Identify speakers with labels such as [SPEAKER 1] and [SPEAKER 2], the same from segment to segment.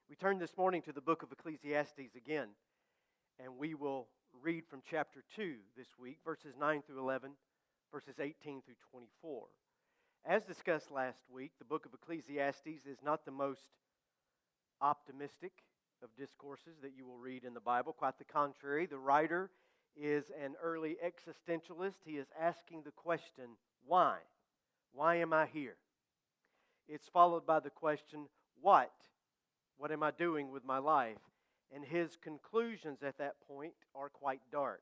[SPEAKER 1] We turn this morning to the book of Ecclesiastes again, and we will read from chapter 2 this week, verses 9 through 11, verses 18 through 24. As discussed last week, the book of Ecclesiastes is not the most optimistic of discourses that you will read in the Bible. Quite the contrary, the writer is an early existentialist. He is asking the question, why? Why am I here? It's followed by the question, what? What am I doing with my life? And his conclusions at that point are quite dark.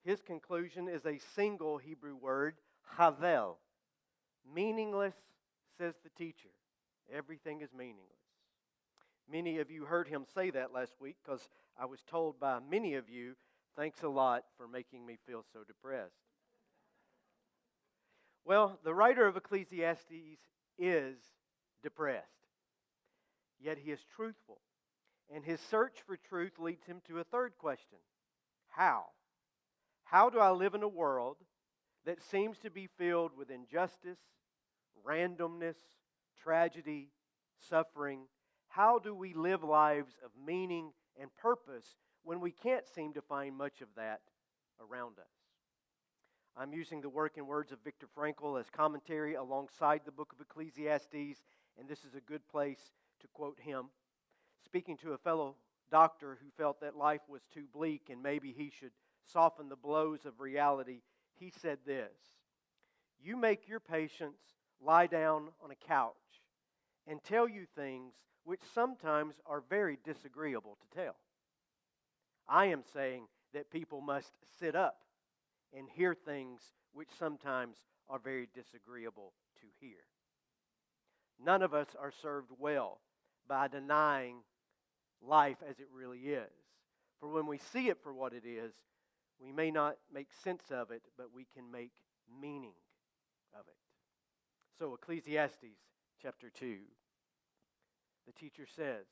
[SPEAKER 1] His conclusion is a single Hebrew word, havel. Meaningless, says the teacher. Everything is meaningless. Many of you heard him say that last week because I was told by many of you, thanks a lot for making me feel so depressed. Well, the writer of Ecclesiastes is depressed. Yet he is truthful. And his search for truth leads him to a third question. How? How do I live in a world that seems to be filled with injustice, randomness, tragedy, suffering? How do we live lives of meaning and purpose when we can't seem to find much of that around us? I'm using the work and words of Viktor Frankl as commentary alongside the book of Ecclesiastes, and this is a good place to quote him. Speaking to a fellow doctor who felt that life was too bleak and maybe he should soften the blows of reality, he said this: "You make your patients lie down on a couch and tell you things which sometimes are very disagreeable to tell. I am saying that people must sit up and hear things which sometimes are very disagreeable to hear." None of us are served well by denying life as it really is. For when we see it for what it is, we may not make sense of it, but we can make meaning of it. So Ecclesiastes chapter 2, the teacher says,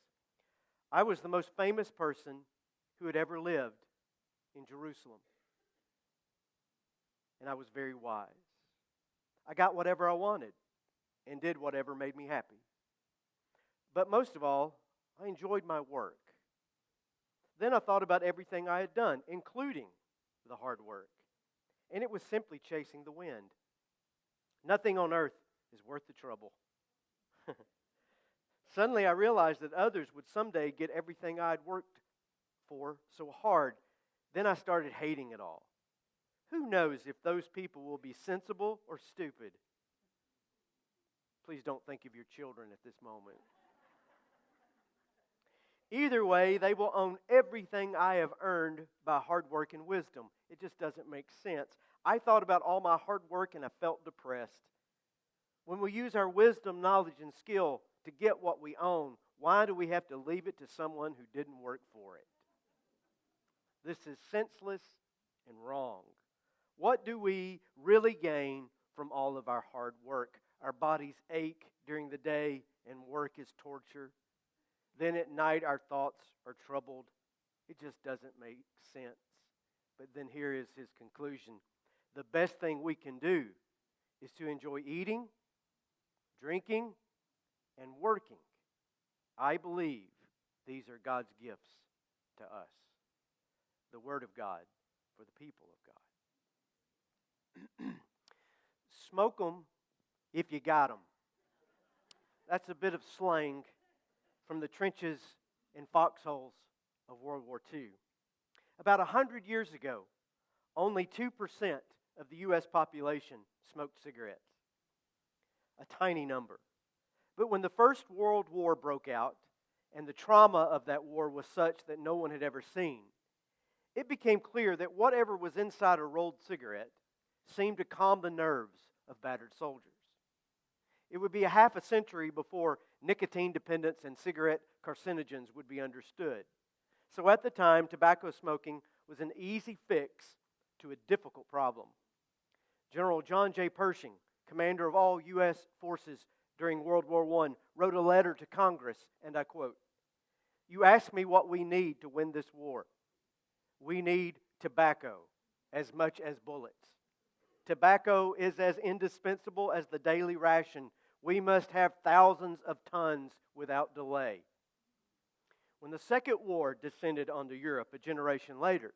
[SPEAKER 1] "I was the most famous person who had ever lived in Jerusalem. And I was very wise. I got whatever I wanted and did whatever made me happy. But most of all, I enjoyed my work. Then I thought about everything I had done, including the hard work. And it was simply chasing the wind. Nothing on earth is worth the trouble. Suddenly I realized that others would someday get everything I had worked for so hard. Then I started hating it all. Who knows if those people will be sensible or stupid?" Please don't think of your children at this moment. "Either way, they will own everything I have earned by hard work and wisdom. It just doesn't make sense. I thought about all my hard work and I felt depressed. When we use our wisdom, knowledge, and skill to get what we own, why do we have to leave it to someone who didn't work for it? This is senseless and wrong. What do we really gain from all of our hard work? Our bodies ache during the day and work is torture. Then at night our thoughts are troubled. It just doesn't make sense." But then here is his conclusion. "The best thing we can do is to enjoy eating, drinking, and working. I believe these are God's gifts to us." The word of God for the people of God. Smoke 'em if you got 'em. That's a bit of slang from the trenches and foxholes of World War II. About 100 years ago, only 2% of the U.S. population smoked cigarettes. A tiny number. But when the First World War broke out, and the trauma of that war was such that no one had ever seen, it became clear that whatever was inside a rolled cigarette seemed to calm the nerves of battered soldiers. It would be a half a century before nicotine dependence and cigarette carcinogens would be understood. So at the time, tobacco smoking was an easy fix to a difficult problem. General John J. Pershing, commander of all U.S. forces during World War I, wrote a letter to Congress, and I quote, "You ask me what we need to win this war. We need tobacco as much as bullets. Tobacco is as indispensable as the daily ration. We must have thousands of tons without delay. When the Second War descended onto Europe a generation later,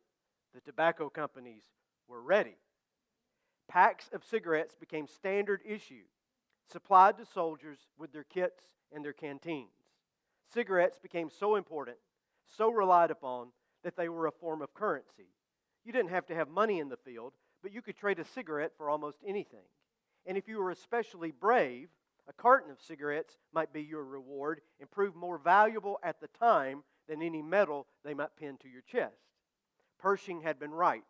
[SPEAKER 1] the tobacco companies were ready. Packs of cigarettes became standard issue, supplied to soldiers with their kits and their canteens. Cigarettes became so important, so relied upon, that they were a form of currency. You didn't have to have money in the field, but you could trade a cigarette for almost anything. And if you were especially brave, a carton of cigarettes might be your reward and prove more valuable at the time than any medal they might pin to your chest. Pershing had been right.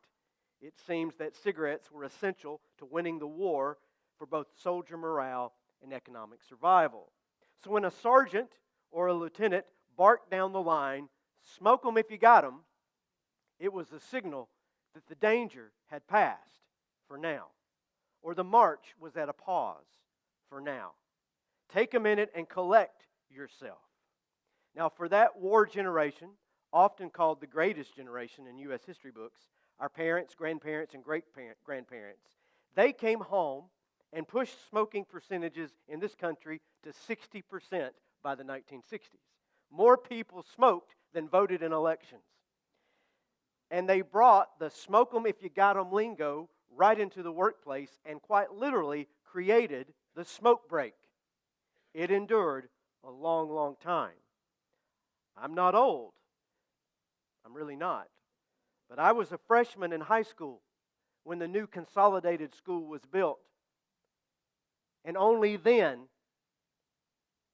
[SPEAKER 1] It seems that cigarettes were essential to winning the war for both soldier morale and economic survival. So when a sergeant or a lieutenant barked down the line, "Smoke 'em if you got 'em," it was a signal that the danger had passed for now, or the march was at a pause for now. Take a minute and collect yourself. Now, for that war generation, often called the greatest generation in U.S. history books, our parents, grandparents, and great-grandparents, they came home and pushed smoking percentages in this country to 60% by the 1960s. More people smoked than voted in elections. And they brought the "smoke 'em if you got 'em" lingo right into the workplace and quite literally created the smoke break. It endured a long, long time. I'm not old. I'm really not. But I was a freshman in high school when the new consolidated school was built. And only then,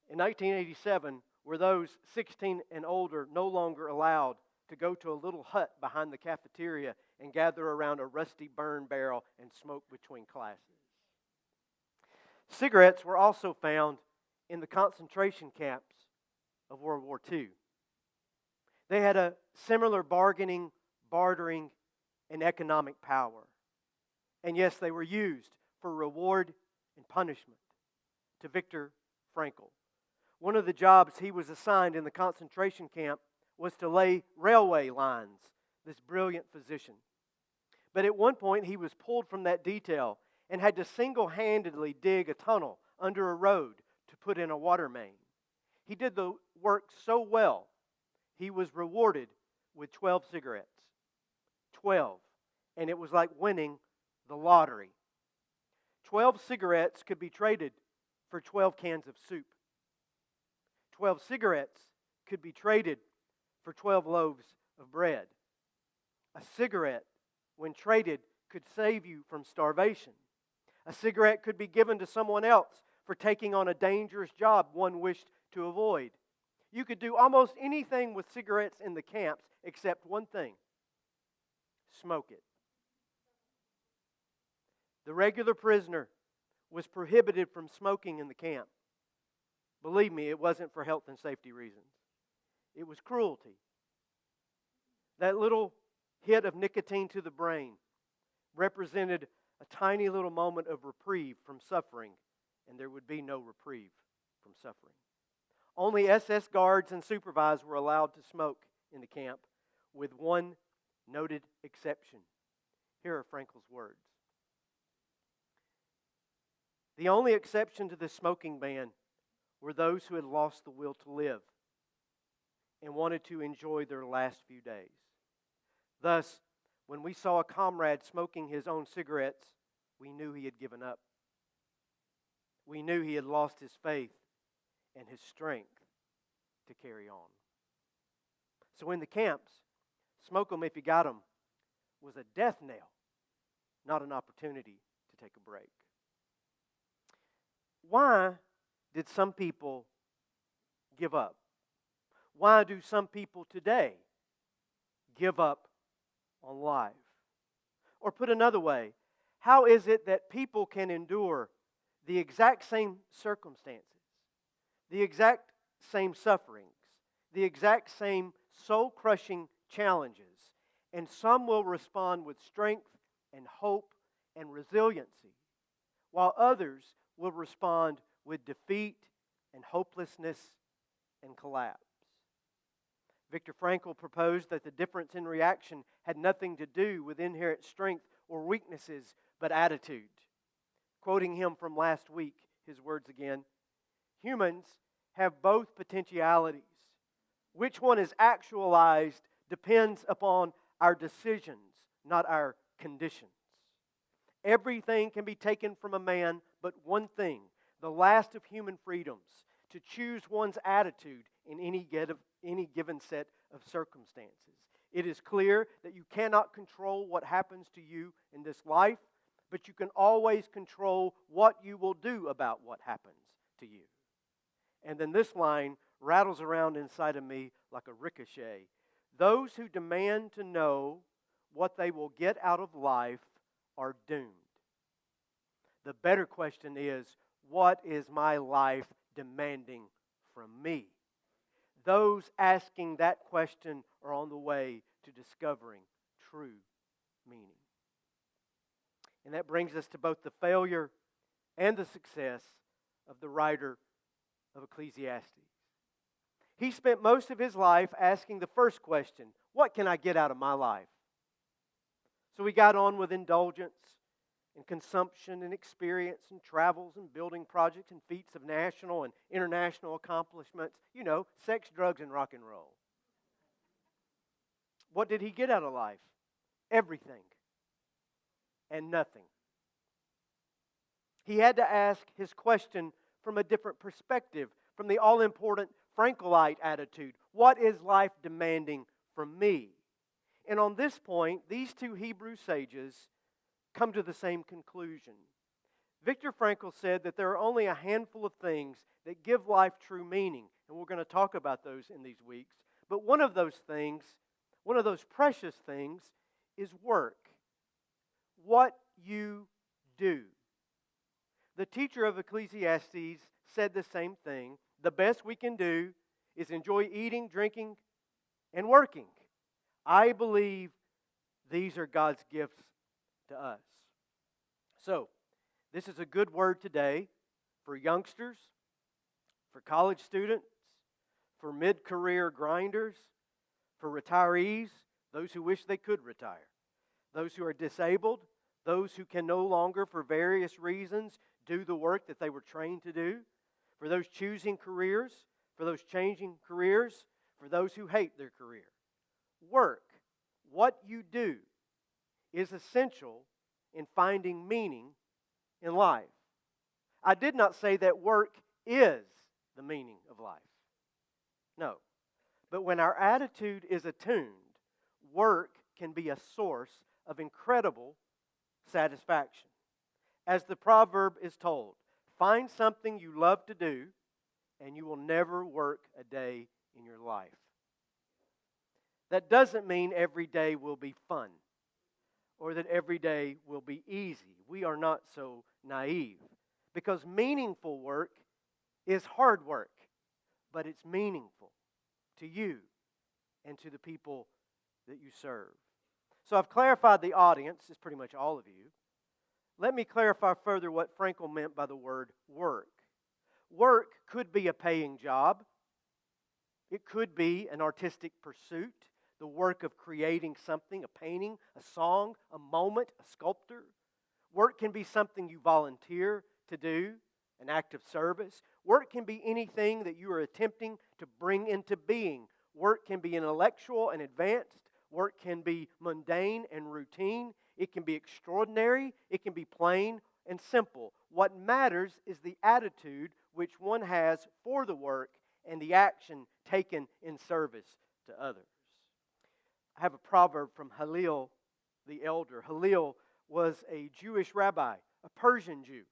[SPEAKER 1] in 1987, were those 16 and older no longer allowed to go to a little hut behind the cafeteria and gather around a rusty burn barrel and smoke between classes. Cigarettes were also found in the concentration camps of World War II. They had a similar bargaining, bartering, and economic power. And yes, they were used for reward and punishment. To Viktor Frankl, one of the jobs he was assigned in the concentration camp was to lay railway lines, this brilliant physician. But at one point, he was pulled from that detail and had to single-handedly dig a tunnel under a road to put in a water main. He did the work so well, he was rewarded with 12 cigarettes. 12. And it was like winning the lottery. 12 cigarettes could be traded for 12 cans of soup. 12 cigarettes could be traded for 12 loaves of bread. A cigarette, when traded, could save you from starvation. A cigarette could be given to someone else for taking on a dangerous job one wished to avoid. You could do almost anything with cigarettes in the camps except one thing: smoke it. The regular prisoner was prohibited from smoking in the camp. Believe me, it wasn't for health and safety reasons. It was cruelty. That little hit of nicotine to the brain represented a tiny little moment of reprieve from suffering, and there would be no reprieve from suffering. Only SS guards and supervisors were allowed to smoke in the camp, with one noted exception. Here are Frankl's words. The only exception to this smoking ban were those who had lost the will to live and wanted to enjoy their last few days. Thus, when we saw a comrade smoking his own cigarettes, we knew he had given up. We knew he had lost his faith and his strength to carry on. So in the camps, "Smoke 'em if you got 'em" was a death knell, not an opportunity to take a break. Why did some people give up? Why do some people today give up on life? Or put another way, how is it that people can endure the exact same circumstances, the exact same sufferings, the exact same soul-crushing challenges, and some will respond with strength and hope and resiliency, while others will respond with defeat and hopelessness and collapse? Viktor Frankl proposed that the difference in reaction had nothing to do with inherent strength or weaknesses, but attitude. Quoting him from last week, his words again, "Humans have both potentialities. Which one is actualized depends upon our decisions, not our conditions. Everything can be taken from a man, but one thing, the last of human freedoms, to choose one's attitude in any given set of circumstances. It is clear that you cannot control what happens to you in this life, but you can always control what you will do about what happens to you. And then this line rattles around inside of me like a ricochet. Those who demand to know what they will get out of life are doomed. The better question is, what is my life demanding from me? Those asking that question are on the way to discovering true meaning. And that brings us to both the failure and the success of the writer of Ecclesiastes. He spent most of his life asking the first question, what can I get out of my life? So he got on with indulgence and consumption and experience and travels and building projects and feats of national and international accomplishments. You know, sex, drugs, and rock and roll. What did he get out of life? Everything and nothing. He had to ask his question from a different perspective, from the all-important Frankelite attitude. What is life demanding from me? And on this point, these two Hebrew sages come to the same conclusion. Viktor Frankl said that there are only a handful of things that give life true meaning, and we're going to talk about those in these weeks. But one of those things, one of those precious things, is work. What you do. The teacher of Ecclesiastes said the same thing. The best we can do is enjoy eating, drinking, and working. I believe these are God's gifts to us. So, this is a good word today for youngsters, for college students, for mid-career grinders, for retirees, those who wish they could retire, those who are disabled, those who can no longer, for various reasons, do the work that they were trained to do, for those choosing careers, for those changing careers, for those who hate their career. Work, what you do, is essential in finding meaning in life. I did not say that work is the meaning of life. No. But when our attitude is attuned, work can be a source of incredible satisfaction. As the proverb is told, find something you love to do, and you will never work a day in your life. That doesn't mean every day will be fun or that every day will be easy. We are not so naive, because meaningful work is hard work, but it's meaningful to you and to the people that you serve. So I've clarified the audience, it's pretty much all of you. Let me clarify further what Frankl meant by the word work. Work could be a paying job. It could be an artistic pursuit, the work of creating something, a painting, a song, a moment, a sculptor. Work can be something you volunteer to do, an act of service. Work can be anything that you are attempting to bring into being. Work can be intellectual and advanced. Work can be mundane and routine. It can be extraordinary. It can be plain and simple. What matters is the attitude which one has for the work and the action taken in service to others. I have a proverb from Hillel the elder. Hillel was a Jewish rabbi, a Persian Jew,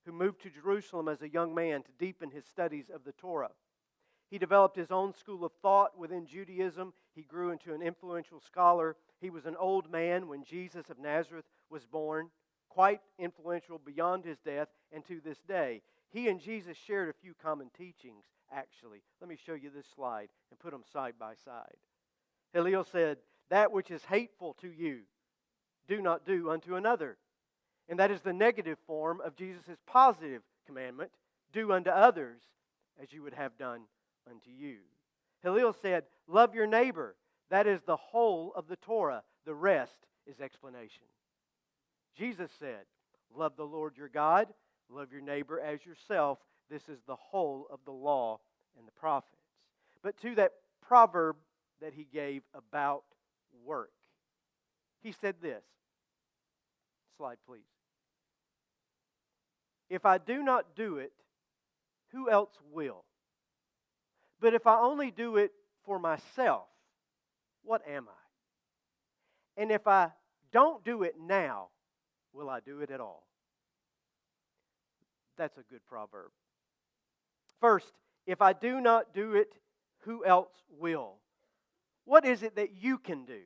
[SPEAKER 1] who moved to Jerusalem as a young man to deepen his studies of the Torah. He developed his own school of thought within Judaism. He grew into an influential scholar. He was an old man when Jesus of Nazareth was born, quite influential beyond his death and to this day. He and Jesus shared a few common teachings, actually. Let me show you this slide and put them side by side. Hillel said, "That which is hateful to you, do not do unto another." And that is the negative form of Jesus' positive commandment, do unto others as you would have done unto you. Hillel said, love your neighbor. That is the whole of the Torah. The rest is explanation. Jesus said, love the Lord your God, love your neighbor as yourself. This is the whole of the law and the prophets. But to that proverb that he gave about work. He said this. Slide, please. If I do not do it, who else will? But if I only do it for myself, what am I? And if I don't do it now, will I do it at all? That's a good proverb. First, if I do not do it, who else will? What is it that you can do?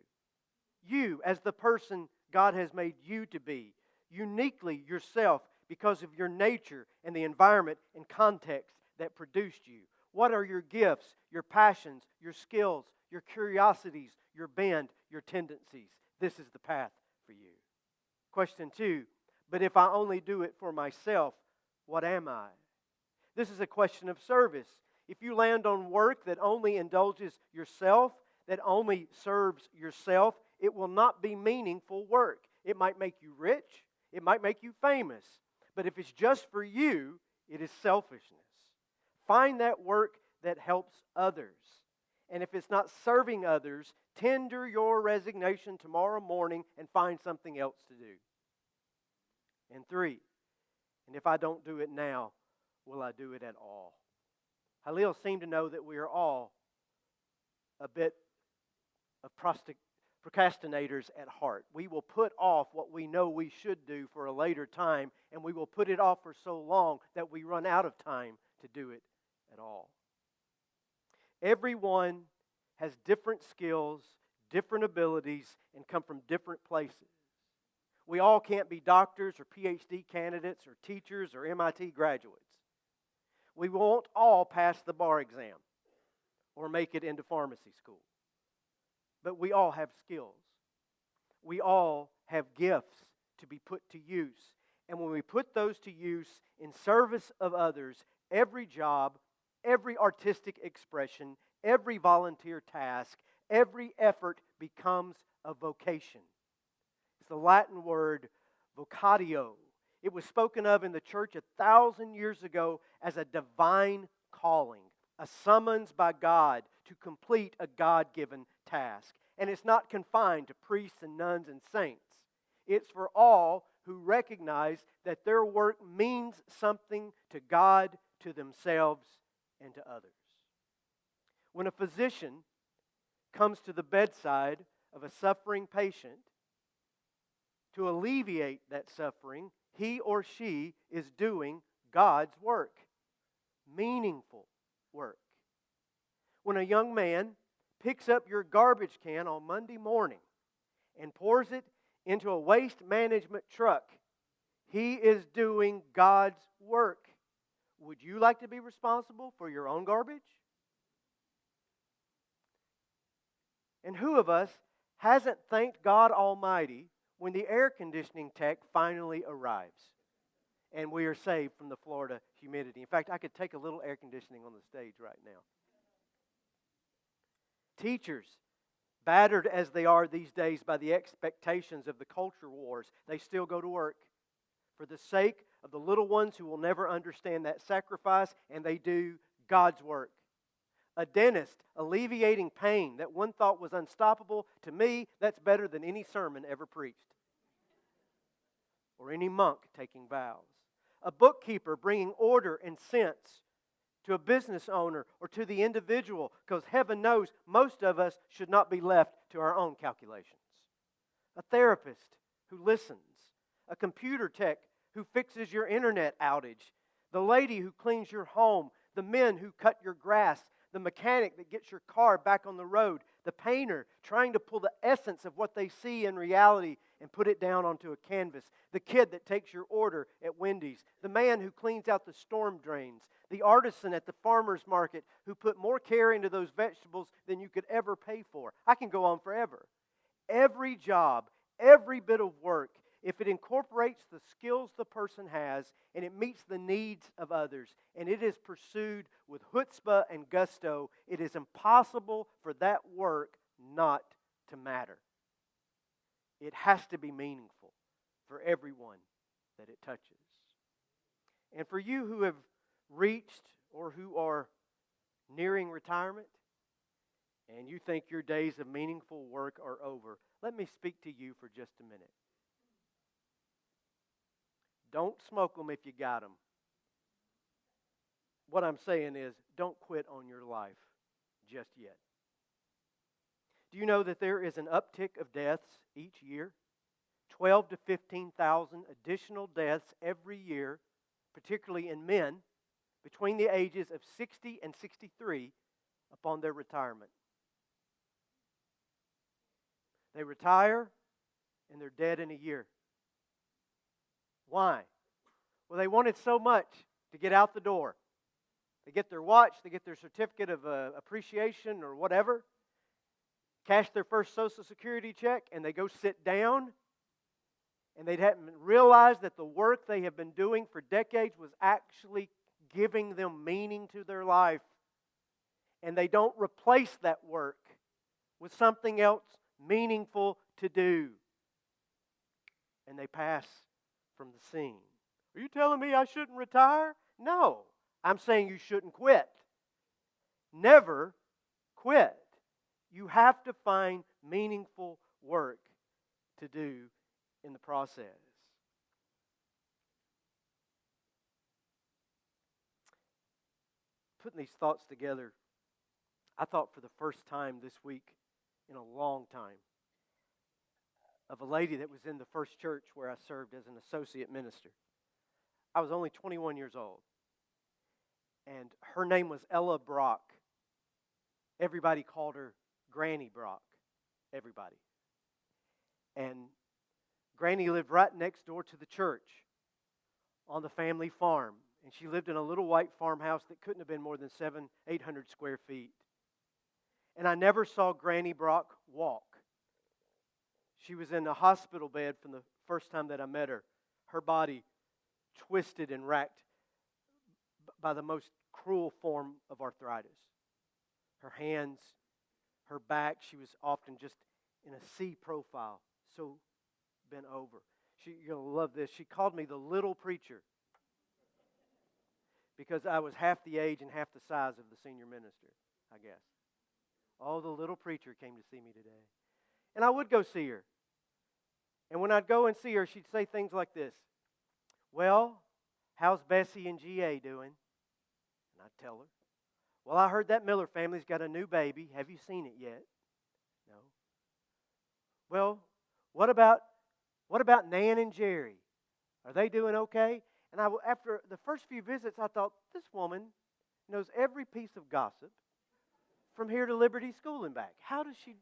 [SPEAKER 1] You, as the person God has made you to be, uniquely yourself because of your nature and the environment and context that produced you. What are your gifts, your passions, your skills, your curiosities, your bent, your tendencies? This is the path for you. Question 2, but if I only do it for myself, what am I? This is a question of service. If you land on work that only indulges yourself, that only serves yourself, it will not be meaningful work. It might make you rich, it might make you famous, but if it's just for you, it is selfishness. Find that work that helps others. And if it's not serving others, tender your resignation tomorrow morning and find something else to do. And 3, and if I don't do it now, will I do it at all? Halil seemed to know that we are all a bit of procrastinators at heart. We will put off what we know we should do for a later time, and we will put it off for so long that we run out of time to do it at all. Everyone has different skills, different abilities, and come from different places. We all can't be doctors or PhD candidates or teachers or MIT graduates. We won't all pass the bar exam or make it into pharmacy school. But we all have skills. We all have gifts to be put to use. And when we put those to use in service of others, every job, every artistic expression, every volunteer task, every effort becomes a vocation. It's the Latin word vocatio. It was spoken of in the church 1,000 years ago as a divine calling, a summons by God to complete a God-given task. And it's not confined to priests and nuns and saints. It's for all who recognize that their work means something to God, to themselves, and to others. When a physician comes to the bedside of a suffering patient to alleviate that suffering, he or she is doing God's work, meaningful work. When a young man picks up your garbage can on Monday morning and pours it into a waste management truck, he is doing God's work. Would you like to be responsible for your own garbage? And who of us hasn't thanked God Almighty when the air conditioning tech finally arrives and we are saved from the Florida humidity? In fact, I could take a little air conditioning on the stage right now. Teachers, battered as they are these days by the expectations of the culture wars, they still go to work for the sake of the little ones who will never understand that sacrifice, and they do God's work. A dentist alleviating pain that one thought was unstoppable, to me, that's better than any sermon ever preached. Or any monk taking vows. A bookkeeper bringing order and sense to a business owner or to the individual, because heaven knows most of us should not be left to our own calculations. A therapist who listens. A computer tech who fixes your internet outage. The lady who cleans your home. The men who cut your grass. The mechanic that gets your car back on the road. The painter trying to pull the essence of what they see in reality and put it down onto a canvas. The kid that takes your order at Wendy's. The man who cleans out the storm drains. The artisan at the farmer's market who put more care into those vegetables than you could ever pay for. I can go on forever. Every job, every bit of work, if it incorporates the skills the person has and it meets the needs of others and it is pursued with chutzpah and gusto, it is impossible for that work not to matter. It has to be meaningful for everyone that it touches. And for you who have reached or who are nearing retirement, and you think your days of meaningful work are over, let me speak to you for just a minute. Don't smoke them if you got them. What I'm saying is, don't quit on your life just yet. Do you know that there is an uptick of deaths each year? 12 to 15,000 additional deaths every year, particularly in men, between the ages of 60 and 63 upon their retirement. They retire and they're dead in a year. Why? Well, they wanted so much to get out the door. They get their watch, they get their certificate of appreciation or whatever, cash their first Social Security check, and they go sit down, and they hadn't realized that the work they have been doing for decades was actually giving them meaning to their life. And they don't replace that work with something else meaningful to do. And they pass from the scene. Are you telling me I shouldn't retire? No. I'm saying you shouldn't quit. Never quit. You have to find meaningful work to do in the process. Putting these thoughts together, I thought for the first time this week in a long time of a lady that was in the first church where I served as an associate minister. I was only 21 years old. And her name was Ella Brock. Everybody called her Granny Brock. Everybody. And Granny lived right next door to the church on the family farm. And she lived in a little white farmhouse that couldn't have been more than 800 square feet. And I never saw Granny Brock walk. She was in a hospital bed from the first time that I met her. Her body twisted and racked by the most cruel form of arthritis. Her hands, her back, she was often just in a C profile, so bent over. You're going to love this. She called me the little preacher because I was half the age and half the size of the senior minister, I guess. Oh, the little preacher came to see me today. And I would go see her. And when I'd go and see her, she'd say things like this. Well, how's Bessie and G.A. doing? And I'd tell her. Well, I heard that Miller family's got a new baby. Have you seen it yet? No. Well, what about Nan and Jerry? Are they doing okay? And after the first few visits, I thought, this woman knows every piece of gossip from here to Liberty School and back. What is she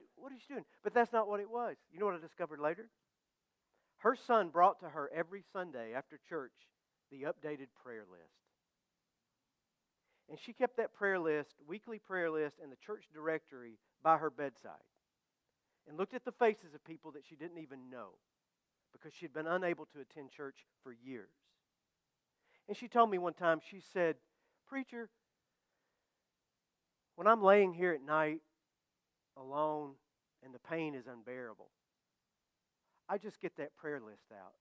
[SPEAKER 1] doing? But that's not what it was. You know what I discovered later? Her son brought to her every Sunday after church the updated prayer list. And she kept that prayer list, weekly prayer list, and the church directory by her bedside. And looked at the faces of people that she didn't even know because she'd been unable to attend church for years. And she told me one time, she said, Preacher, when I'm laying here at night alone and the pain is unbearable, I just get that prayer list out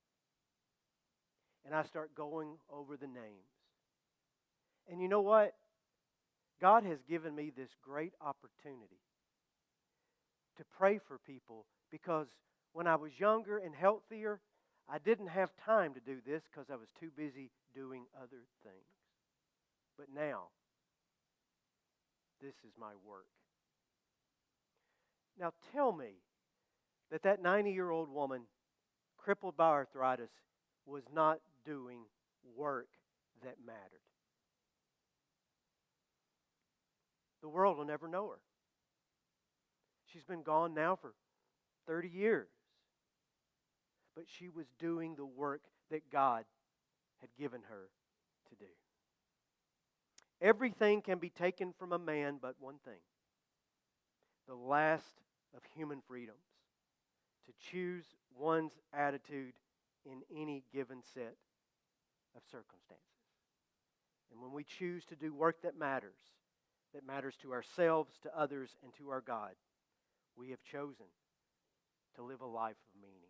[SPEAKER 1] and I start going over the names. And you know what? God has given me this great opportunity to pray for people because when I was younger and healthier, I didn't have time to do this because I was too busy doing other things. But now, this is my work. Now tell me that 90-year-old woman crippled by arthritis was not doing work that mattered. The world will never know her. She's been gone now for 30 years. But she was doing the work that God had given her to do. Everything can be taken from a man but one thing. The last of human freedoms. To choose one's attitude in any given set of circumstances. And when we choose to do work that matters to ourselves, to others, and to our God, we have chosen to live a life of meaning.